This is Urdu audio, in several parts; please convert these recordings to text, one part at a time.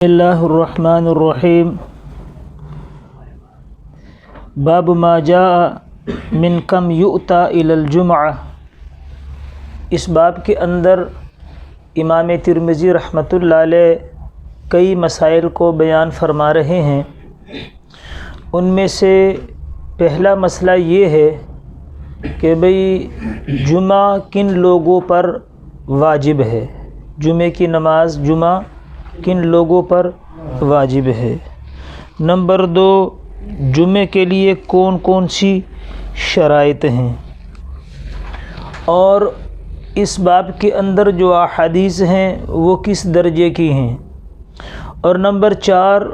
اللہ الرحمن الرحیم باب ما جاء من کم یؤتی الی الجمعہ۔ اس باب کے اندر امام ترمذی رحمۃ اللہ علیہ کئی مسائل کو بیان فرما رہے ہیں۔ ان میں سے پہلا مسئلہ یہ ہے کہ بھئی جمعہ کن لوگوں پر واجب ہے، جمعے کی نماز جمعہ کن لوگوں پر واجب ہے۔ نمبر 2، جمعے کے لیے کون کون سی شرائط ہیں، اور اس باب کے اندر جو احادیث ہیں وہ کس درجے کی ہیں۔ اور نمبر 4،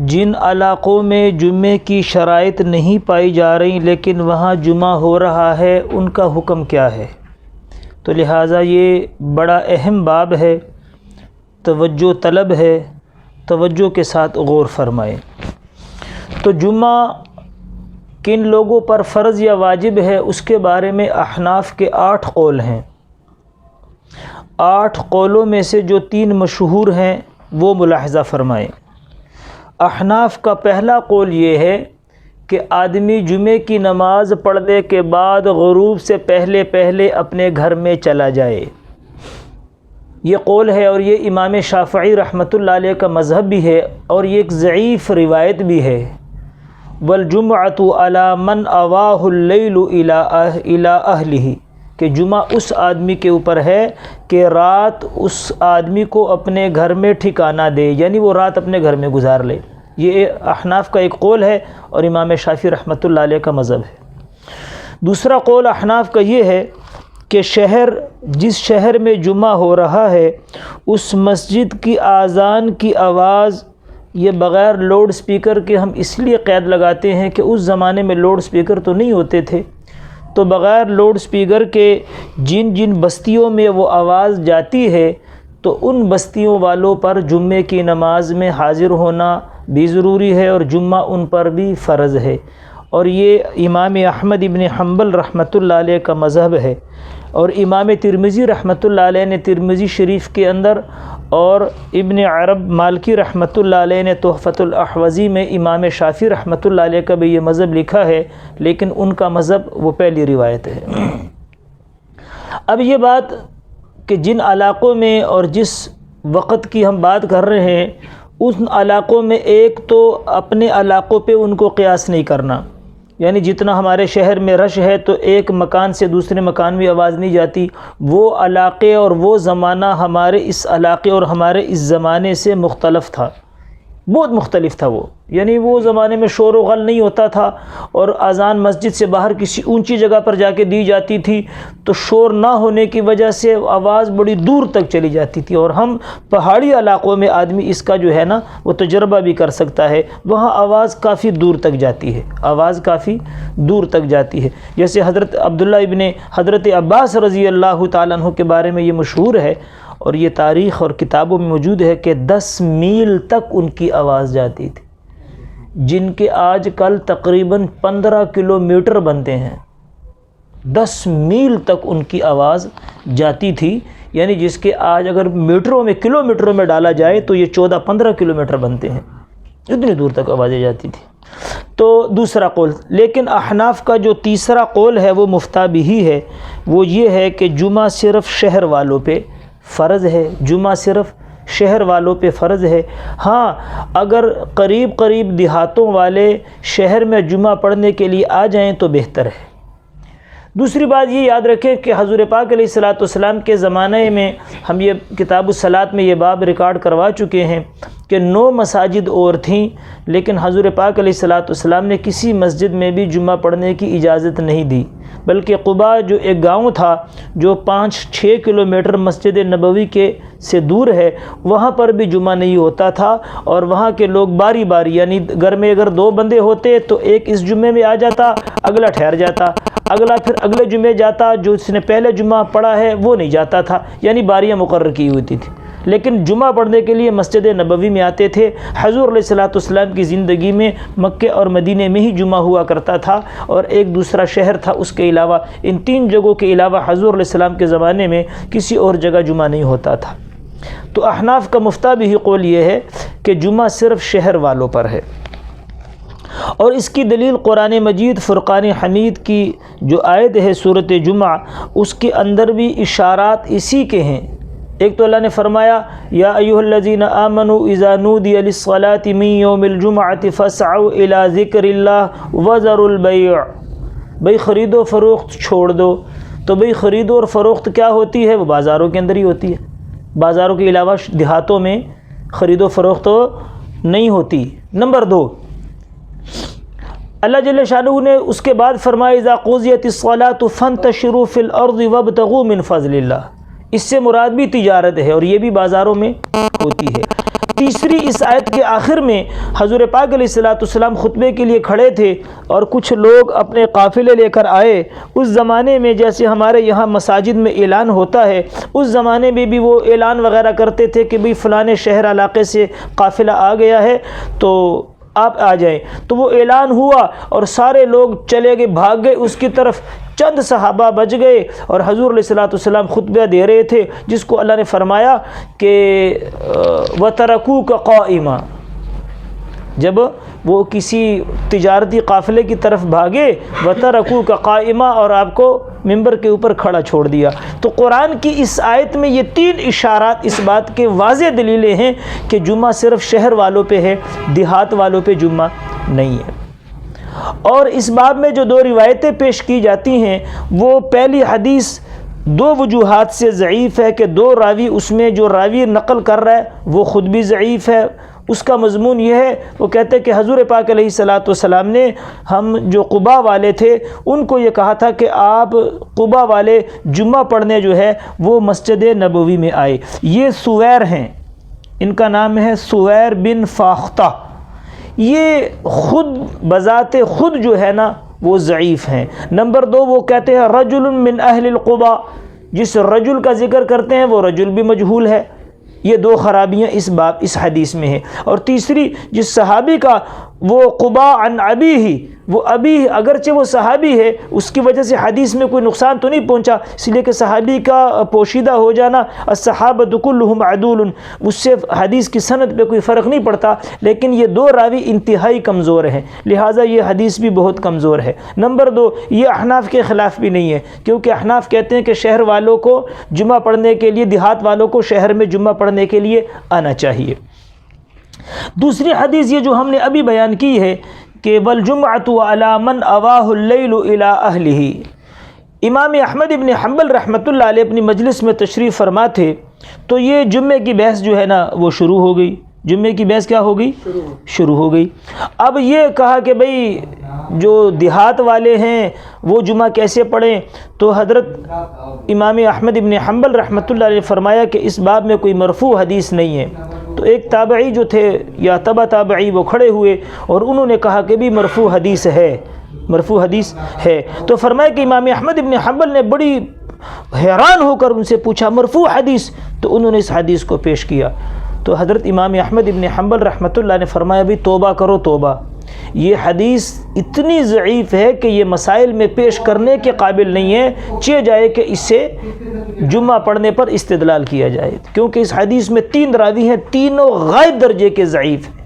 جن علاقوں میں جمعے کی شرائط نہیں پائی جا رہی لیکن وہاں جمعہ ہو رہا ہے، ان کا حکم کیا ہے۔ تو لہٰذا یہ بڑا اہم باب ہے، توجہ طلب ہے، توجہ کے ساتھ غور فرمائیں۔ تو جمعہ کن لوگوں پر فرض یا واجب ہے، اس کے بارے میں احناف کے 8 قول ہیں۔ 8 قولوں میں سے جو 3 مشہور ہیں وہ ملاحظہ فرمائیں۔ احناف کا پہلا قول یہ ہے کہ آدمی جمعے کی نماز پڑھنے کے بعد غروب سے پہلے پہلے اپنے گھر میں چلا جائے۔ یہ قول ہے، اور یہ امام شافعی رحمۃ اللہ علیہ کا مذہب بھی ہے، اور یہ ایک ضعیف روایت بھی ہے۔ والجمعۃ علی من اواہ اللیل الی اہلہ، کہ جمعہ اس آدمی کے اوپر ہے کہ رات اس آدمی کو اپنے گھر میں ٹھکانہ دے، یعنی وہ رات اپنے گھر میں گزار لے۔ یہ احناف کا ایک قول ہے اور امام شافعی رحمۃ اللہ علیہ کا مذہب ہے۔ دوسرا قول احناف کا یہ ہے کہ جس شہر میں جمعہ ہو رہا ہے اس مسجد کی اذان کی آواز، یہ بغیر لاؤڈ سپیکر کے، ہم اس لیے قید لگاتے ہیں کہ اس زمانے میں لاؤڈ سپیکر تو نہیں ہوتے تھے، تو بغیر لاؤڈ سپیکر کے جن جن بستیوں میں وہ آواز جاتی ہے تو ان بستیوں والوں پر جمعے کی نماز میں حاضر ہونا بھی ضروری ہے، اور جمعہ ان پر بھی فرض ہے۔ اور یہ امام احمد ابن حنبل رحمۃ اللہ علیہ کا مذہب ہے، اور امام ترمذی رحمۃ اللہ علیہ نے ترمذی شریف کے اندر، اور ابن عرب مالکی رحمۃ اللہ علیہ نے تحفۃ الاحوذی میں امام شافعی رحمۃ اللہ علیہ کا بھی یہ مذہب لکھا ہے، لیکن ان کا مذہب وہ پہلی روایت ہے۔ اب یہ بات کہ جن علاقوں میں اور جس وقت کی ہم بات کر رہے ہیں، ان علاقوں میں ایک تو اپنے علاقوں پہ ان کو قیاس نہیں کرنا، یعنی جتنا ہمارے شہر میں رش ہے تو ایک مکان سے دوسرے مکان میں آواز نہیں جاتی، وہ علاقے اور وہ زمانہ ہمارے اس علاقے اور ہمارے اس زمانے سے مختلف تھا، بہت مختلف تھا وہ، یعنی وہ زمانے میں شور و غل نہیں ہوتا تھا، اور اذان مسجد سے باہر کسی اونچی جگہ پر جا کے دی جاتی تھی تو شور نہ ہونے کی وجہ سے آواز بڑی دور تک چلی جاتی تھی، اور ہم پہاڑی علاقوں میں آدمی اس کا جو ہے نا وہ تجربہ بھی کر سکتا ہے، وہاں آواز کافی دور تک جاتی ہے، آواز کافی دور تک جاتی ہے۔ جیسے حضرت عبداللہ ابن حضرت عباس رضی اللہ تعالیٰ عنہ کے بارے میں یہ مشہور ہے، اور یہ تاریخ اور کتابوں میں موجود ہے کہ 10 میل تک ان کی آواز جاتی تھی، جن کے آج کل تقریباً 15 کلومیٹر بنتے ہیں۔ 10 میل تک ان کی آواز جاتی تھی، یعنی جس کے آج اگر میٹروں میں کلومیٹروں میں ڈالا جائے تو یہ 14-15 کلومیٹر بنتے ہیں، اتنی دور تک آوازیں جاتی تھی۔ تو دوسرا قول، لیکن احناف کا جو تیسرا قول ہے وہ مفتابی ہی ہے، وہ یہ ہے کہ جمعہ صرف شہر والوں پہ فرض ہے، جمعہ صرف شہر والوں پہ فرض ہے۔ ہاں، اگر قریب قریب دیہاتوں والے شہر میں جمعہ پڑھنے کے لیے آ جائیں تو بہتر ہے۔ دوسری بات یہ یاد رکھیں کہ حضور پاک علیہ الصلاۃ والسلام کے زمانے میں، ہم یہ کتاب الصلاۃ میں یہ باب ریکارڈ کروا چکے ہیں کہ 9 مساجد اور تھیں، لیکن حضور پاک علیہ الصلاۃ والسلام نے کسی مسجد میں بھی جمعہ پڑھنے کی اجازت نہیں دی، بلکہ قباء جو ایک گاؤں تھا جو 5-6 کلومیٹر مسجد نبوی کے سے دور ہے، وہاں پر بھی جمعہ نہیں ہوتا تھا، اور وہاں کے لوگ باری باری، یعنی گھر میں اگر 2 بندے ہوتے تو ایک اس جمعے میں آ جاتا، اگلا ٹھہر جاتا، اگلا پھر اگلے جمعے جاتا، جو اس نے پہلے جمعہ پڑھا ہے وہ نہیں جاتا تھا، یعنی باریاں مقرر کی ہوتی تھی۔ لیکن جمعہ پڑھنے کے لیے مسجد نبوی میں آتے تھے۔ حضور علیہ الصلوۃ والسلام کی زندگی میں مکے اور مدینے میں ہی جمعہ ہوا کرتا تھا، اور ایک دوسرا شہر تھا اس کے علاوہ، ان 3 جگہوں کے علاوہ حضور علیہ السلام کے زمانے میں کسی اور جگہ جمعہ نہیں ہوتا تھا۔ تو احناف کا مفتہ بھی قول یہ ہے کہ جمعہ صرف شہر والوں پر ہے، اور اس کی دلیل قرآن مجید فرقان حمید کی جو آیت ہے سورۃ جمعہ، اس کے اندر بھی اشارات اسی کے ہیں۔ ایک تو اللہ نے فرمایا یا ایھا الذین آمنوا اذا نودی للصلاۃ من یوم الجمعۃ فاسعوا الی ذکر اللہ وذروا البیع، بھئی خرید و فروخت چھوڑ دو۔ تو بھئی خرید و فروخت کیا ہوتی ہے؟ وہ بازاروں کے اندر ہی ہوتی ہے، بازاروں کے علاوہ دیہاتوں میں خرید و فروخت نہیں ہوتی۔ نمبر 2، اللہ جل شانہ نے اس کے بعد فرمایا اذا قضیت الصلاۃ فانتشروا فی الارض وابتغوا من فضل اللہ، اس سے مراد بھی تجارت ہے اور یہ بھی بازاروں میں ہوتی ہے۔ تیسری، اس آیت کے آخر میں حضور پاک علیہ السلام خطبے کے لیے کھڑے تھے اور کچھ لوگ اپنے قافلے لے کر آئے۔ اس زمانے میں جیسے ہمارے یہاں مساجد میں اعلان ہوتا ہے، اس زمانے میں بھی وہ اعلان وغیرہ کرتے تھے کہ بھئی فلانے شہر علاقے سے قافلہ آ گیا ہے تو آپ آ جائیں۔ تو وہ اعلان ہوا اور سارے لوگ چلے گئے، بھاگ گئے اس کی طرف، چند صحابہ بچ گئے اور حضور علیہ السلام خطبہ دے رہے تھے، جس کو اللہ نے فرمایا کہ وَتَرَكُوكَ قَائِمًا، جب وہ کسی تجارتی قافلے کی طرف بھاگے، وَتَرَكُوكَ قَائِمًا، اور آپ کو ممبر کے اوپر کھڑا چھوڑ دیا۔ تو قرآن کی اس آیت میں یہ 3 اشارات اس بات کے واضح دلیلیں ہیں کہ جمعہ صرف شہر والوں پہ ہے، دیہات والوں پہ جمعہ نہیں ہے۔ اور اس باب میں جو 2 روایتیں پیش کی جاتی ہیں، وہ پہلی حدیث 2 وجوہات سے ضعیف ہے کہ 2 راوی، اس میں جو راوی نقل کر رہا ہے وہ خود بھی ضعیف ہے۔ اس کا مضمون یہ ہے، وہ کہتے ہیں کہ حضور پاک علیہ السلام نے ہم جو قباء والے تھے ان کو یہ کہا تھا کہ آپ قباء والے جمعہ پڑھنے جو ہے وہ مسجد نبوی میں آئے۔ یہ سویر ہیں، ان کا نام ہے سویر بن فاختہ، یہ خود بذات خود جو ہے نا وہ ضعیف ہیں۔ نمبر 2، وہ کہتے ہیں رجل من اہل القباء، جس رجل کا ذکر کرتے ہیں وہ رجل بھی مجہول ہے۔ یہ 2 خرابیاں اس حدیث میں ہیں۔ اور تیسری، جس صحابی کا وہ قباء عن ابیہ، وہ ابی اگرچہ وہ صحابی ہے، اس کی وجہ سے حدیث میں کوئی نقصان تو نہیں پہنچا، اس لیے کہ صحابی کا پوشیدہ ہو جانا الصحابۃ کلھم عدول، اس سے حدیث کی سند پہ کوئی فرق نہیں پڑتا، لیکن یہ 2 راوی انتہائی کمزور ہیں، لہٰذا یہ حدیث بھی بہت کمزور ہے۔ نمبر 2، یہ احناف کے خلاف بھی نہیں ہے، کیونکہ احناف کہتے ہیں کہ شہر والوں کو جمعہ پڑھنے کے لیے، دیہات والوں کو شہر میں جمعہ پڑھنے کے لیے آنا چاہیے۔ دوسری حدیث یہ جو ہم نے ابھی بیان کی ہے کہ وَالْجُمْعَةُ عَلَى مَنْ أَوَاهُ اللَّيْلُ إِلَىٰ أَهْلِهِ، امام احمد ابن حنبل رحمۃ اللہ علیہ اپنی مجلس میں تشریف فرما تھے، تو یہ جمعے کی بحث جو ہے نا وہ شروع ہو گئی۔ جمعے کی بحث کیا ہو گئی؟ شروع ہو گئی۔ اب یہ کہا کہ بھئی جو دیہات والے ہیں وہ جمعہ کیسے پڑھیں؟ تو حضرت امام احمد ابن حنبل رحمۃ اللہ علیہ فرمایا کہ اس باب میں کوئی مرفوع حدیث نہیں ہے۔ تو ایک تابعی جو تھے یا تبع تابعی، وہ کھڑے ہوئے اور انہوں نے کہا کہ بھی مرفوع حدیث ہے، مرفوع حدیث ہے۔ تو فرمایا کہ امام احمد ابن حنبل نے بڑی حیران ہو کر ان سے پوچھا مرفوع حدیث، تو انہوں نے اس حدیث کو پیش کیا۔ تو حضرت امام احمد ابن حنبل رحمۃ اللہ نے فرمایا بھی توبہ کرو توبہ، یہ حدیث اتنی ضعیف ہے کہ یہ مسائل میں پیش کرنے کے قابل نہیں ہے، چاہے جائے کہ اس سے جمعہ پڑھنے پر استدلال کیا جائے، کیونکہ اس حدیث میں 3 راوی ہیں، تینوں غائب درجے کے ضعیف ہیں،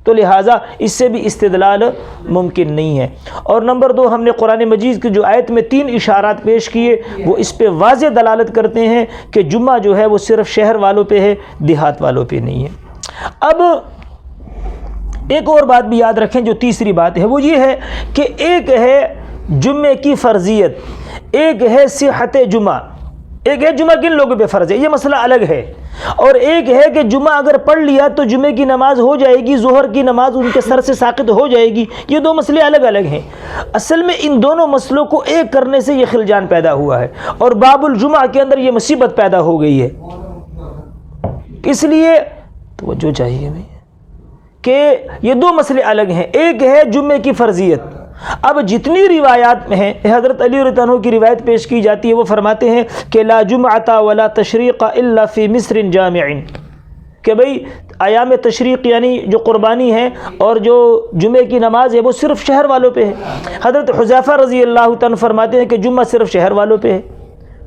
تو لہٰذا اس سے بھی استدلال ممکن نہیں ہے۔ اور نمبر 2، ہم نے قرآن مجید کی جو آیت میں 3 اشارات پیش کیے وہ اس پہ واضح دلالت کرتے ہیں کہ جمعہ جو ہے وہ صرف شہر والوں پہ ہے، دیہات والوں پہ نہیں ہے۔ اب ایک اور بات بھی یاد رکھیں جو تیسری بات ہے، وہ یہ ہے کہ ایک ہے جمعے کی فرضیت، ایک ہے صحت جمعہ، ایک ہے جمعہ کن لوگوں پہ فرض ہے، یہ مسئلہ الگ ہے، اور ایک ہے کہ جمعہ اگر پڑھ لیا تو جمعے کی نماز ہو جائے گی، ظہر کی نماز ان کے سر سے ساقط ہو جائے گی۔ یہ 2 مسئلے الگ الگ ہیں۔ اصل میں ان دونوں مسئلوں کو ایک کرنے سے یہ خلجان پیدا ہوا ہے، اور باب الجمعہ کے اندر یہ مصیبت پیدا ہو گئی ہے۔ اس لیے توجہ چاہیے ہمیں کہ یہ 2 مسئلے الگ ہیں، ایک ہے جمعے کی فرضیت۔ اب جتنی روایات میں ہیں، حضرت علی رضی اللہ عنہ کی روایت پیش کی جاتی ہے، وہ فرماتے ہیں کہ لا جمعۃ ولا تشریق الا فی مصر جامع، کہ بھئی ایام تشریق یعنی جو قربانی ہے اور جو جمعے کی نماز ہے وہ صرف شہر والوں پہ ہے۔ حضرت حذیفہ رضی اللہ عنہ فرماتے ہیں کہ جمعہ صرف شہر والوں پہ ہے،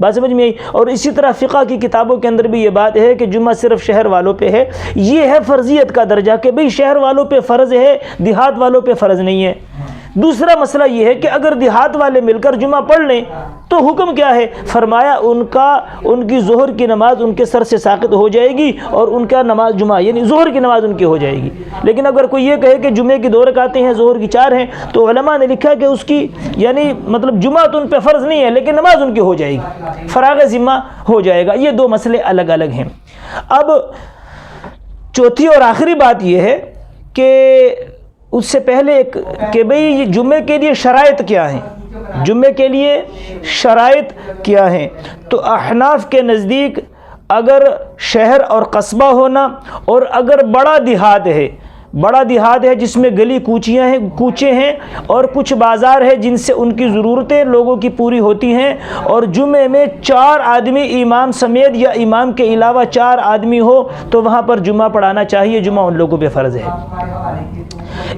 بات سمجھ میں آئی؟ اور اسی طرح فقہ کی کتابوں کے اندر بھی یہ بات ہے کہ جمعہ صرف شہر والوں پہ ہے. یہ ہے فرضیت کا درجہ کہ بھئی شہر والوں پہ فرض ہے، دیہات والوں پہ فرض نہیں ہے. دوسرا مسئلہ یہ ہے کہ اگر دیہات والے مل کر جمعہ پڑھ لیں تو حکم کیا ہے؟ فرمایا ان کی ظہر کی نماز ان کے سر سے ساقط ہو جائے گی اور ان کا نماز جمعہ یعنی ظہر کی نماز ان کی ہو جائے گی. لیکن اگر کوئی یہ کہے کہ جمعے کی 2 رکعتیں ہیں، ظہر کی 4 ہیں، تو علماء نے لکھا کہ اس کی یعنی مطلب جمعہ تو ان پہ فرض نہیں ہے لیکن نماز ان کی ہو جائے گی، فراغ ذمہ ہو جائے گا. یہ 2 مسئلے الگ الگ ہیں. اب چوتھی اور آخری بات یہ ہے کہ اس سے پہلے کہ بھئی یہ جمعے کے لیے شرائط کیا ہیں، جمعے کے لیے شرائط کیا ہیں. تو احناف کے نزدیک اگر شہر اور قصبہ ہونا اور اگر بڑا دیہات ہے جس میں گلی کوچے ہیں اور کچھ بازار ہے جن سے ان کی ضرورتیں لوگوں کی پوری ہوتی ہیں، اور جمعے میں 4 آدمی امام سمیت یا امام کے علاوہ 4 آدمی ہو تو وہاں پر جمعہ پڑھانا چاہیے. جمعہ ان لوگوں پہ فرض ہے.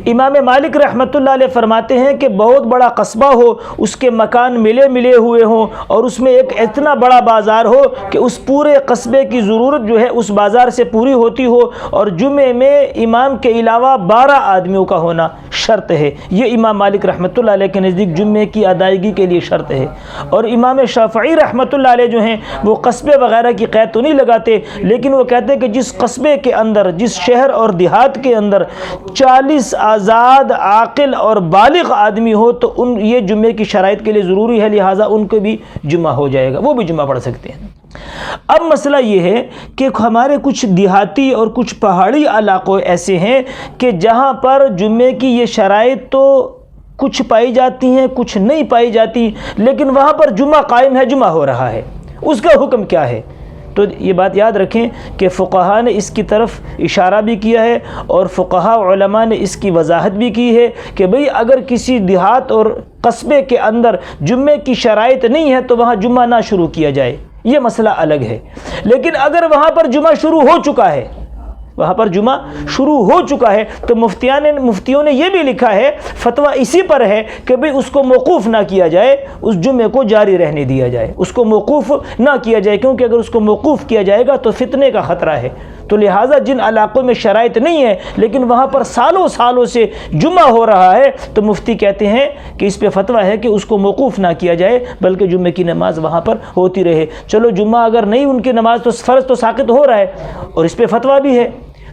امام مالک رحمۃ اللہ علیہ فرماتے ہیں کہ بہت بڑا قصبہ ہو، اس کے مکان ملے ہوئے ہوں اور اس میں ایک اتنا بڑا بازار ہو کہ اس پورے قصبے کی ضرورت جو ہے اس بازار سے پوری ہوتی ہو، اور جمعے میں امام کے علاوہ 12 آدمیوں کا ہونا شرط ہے. یہ امام مالک رحمۃ اللہ علیہ کے نزدیک جمعے کی ادائیگی کے لیے شرط ہے. اور امام شافعی رحمۃ اللہ علیہ جو ہیں وہ قصبے وغیرہ کی قید تو نہیں لگاتے، لیکن وہ کہتے ہیں کہ جس قصبے کے اندر، جس شہر اور دیہات کے اندر 40 آزاد عاقل اور بالغ آدمی ہو تو یہ جمعے کی شرائط کے لیے ضروری ہے، لہٰذا ان کو بھی جمعہ ہو جائے گا، وہ بھی جمعہ پڑھ سکتے ہیں. اب مسئلہ یہ ہے کہ ہمارے کچھ دیہاتی اور کچھ پہاڑی علاقوں ایسے ہیں کہ جہاں پر جمعے کی یہ شرائط تو کچھ پائی جاتی ہیں کچھ نہیں پائی جاتی، لیکن وہاں پر جمعہ قائم ہے، جمعہ ہو رہا ہے. اس کا حکم کیا ہے؟ تو یہ بات یاد رکھیں کہ فقہاء نے اس کی طرف اشارہ بھی کیا ہے اور فقہاء علماء نے اس کی وضاحت بھی کی ہے کہ بھئی اگر کسی دیہات اور قصبے کے اندر جمعے کی شرائط نہیں ہے تو وہاں جمعہ نہ شروع کیا جائے، یہ مسئلہ الگ ہے. لیکن اگر وہاں پر جمعہ شروع ہو چکا ہے، تو مفتیوں نے یہ بھی لکھا ہے، فتویٰ اسی پر ہے کہ بھئی اس کو موقوف نہ کیا جائے، اس جمعے کو جاری رہنے دیا جائے، اس کو موقوف نہ کیا جائے، کیونکہ اگر اس کو موقوف کیا جائے گا تو فتنے کا خطرہ ہے. تو لہٰذا جن علاقوں میں شرائط نہیں ہے لیکن وہاں پر سالوں سے جمعہ ہو رہا ہے تو مفتی کہتے ہیں کہ اس پہ فتویٰ ہے کہ اس کو موقوف نہ کیا جائے بلکہ جمعے کی نماز وہاں پر ہوتی رہے. چلو جمعہ اگر نہیں ان کی نماز تو فرض تو ساقط ہو رہا ہے اور اس پہ فتویٰ بھی ہے.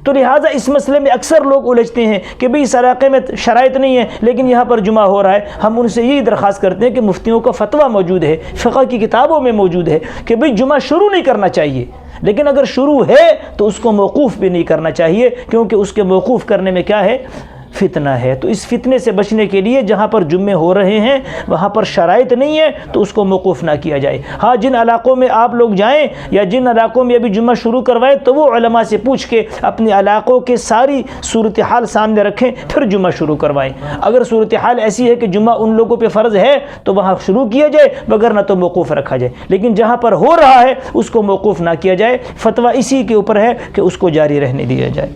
تو لہٰذا اس مسئلے میں اکثر لوگ الجھتے ہیں کہ بھئی اس علاقے میں شرائط نہیں ہے لیکن یہاں پر جمعہ ہو رہا ہے. ہم ان سے یہی درخواست کرتے ہیں کہ مفتیوں کا فتویٰ موجود ہے، فقہ کی کتابوں میں موجود ہے کہ بھئی جمعہ شروع نہیں کرنا چاہیے، لیکن اگر شروع ہے تو اس کو موقوف بھی نہیں کرنا چاہیے، کیونکہ اس کے موقوف کرنے میں کیا ہے؟ فتنہ ہے. تو اس فتنے سے بچنے کے لیے جہاں پر جمعے ہو رہے ہیں وہاں پر شرائط نہیں ہے تو اس کو موقوف نہ کیا جائے. ہاں جن علاقوں میں آپ لوگ جائیں یا جن علاقوں میں ابھی جمعہ شروع کروائیں تو وہ علماء سے پوچھ کے اپنے علاقوں کے ساری صورتحال سامنے رکھیں پھر جمعہ شروع کروائیں. اگر صورتحال ایسی ہے کہ جمعہ ان لوگوں پہ فرض ہے تو وہاں شروع کیا جائے، وگرنہ تو موقوف رکھا جائے. لیکن جہاں پر ہو رہا ہے اس کو موقوف نہ کیا جائے. فتویٰ اسی کے اوپر ہے کہ اس کو جاری رہنے دیا جائے.